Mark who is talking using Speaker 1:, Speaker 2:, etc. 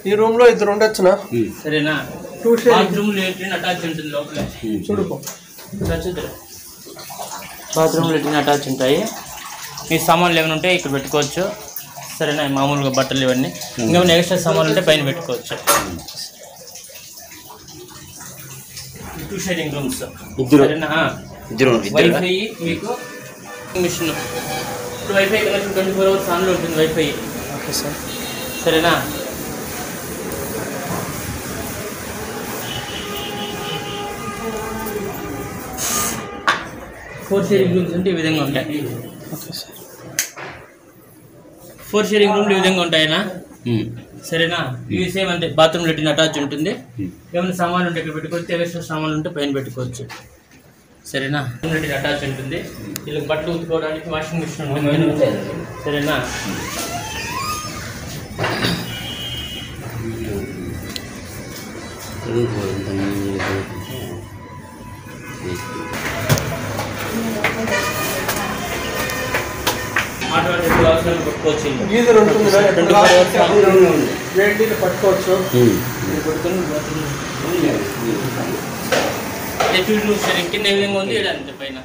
Speaker 1: ఈ రూమ్ లో ఇద్దరు ఉండొచ్చునా?
Speaker 2: సరేనా? బాత్రూమ్ లెట్రిన్ అటాచ్ ఉంటుంది లోపలే.
Speaker 1: చూడుకో,
Speaker 2: బాత్రూమ్ లెట్రిన్ అటాచ్ ఉంటాయి. మీ సామాన్లు ఏమైనా ఉంటే ఇక్కడ పెట్టుకోవచ్చు. సరేనా? మామూలుగా బట్టలు ఇవన్నీ ఇంకేమైనా ఎక్స్ట్రా సామాన్లు ఉంటే పైన పెట్టుకోవచ్చు. 2 షేరింగ్ రూమ్స్. సరేనా? వైఫై మీకు మిషన్. ఇప్పుడు వైఫై కనెక్షన్ 24 hours ఆన్లో ఉంటుంది వైఫై.
Speaker 1: Okay sir.
Speaker 2: సరేనా? ఫోర్ షేరింగ్ రూమ్స్ అంటే ఈ విధంగా ఉంటాయి.
Speaker 1: Okay sir.
Speaker 2: 4 షేరింగ్ రూమ్లు ఈ విధంగా ఉంటాయనా? సరేనా? ఇవి సేమ్ అంతే. బాత్రూమ్ లెట్రిన్ అటాచ్ ఉంటుంది. ఏమైనా సామాన్లు ఉంటే ఇక్కడ పెట్టుకోవచ్చు. ఎక్స్ట్రా సామాన్లు ఉంటే పైన పెట్టుకోవచ్చు. సరేనా? లెట్రిన్ అటాచ్ ఉంటుంది. వీళ్ళకి బట్టలు ఉతుకోవడానికి వాషింగ్ మిషన్ ఉంటుంది. సరేనా? పట్టుకోవచ్చు.
Speaker 1: గీజర్ ఉంటుంది, వేడిని పట్టుకోవచ్చు.
Speaker 2: కింద ఏ విధంగా ఉంది అంతే పైన.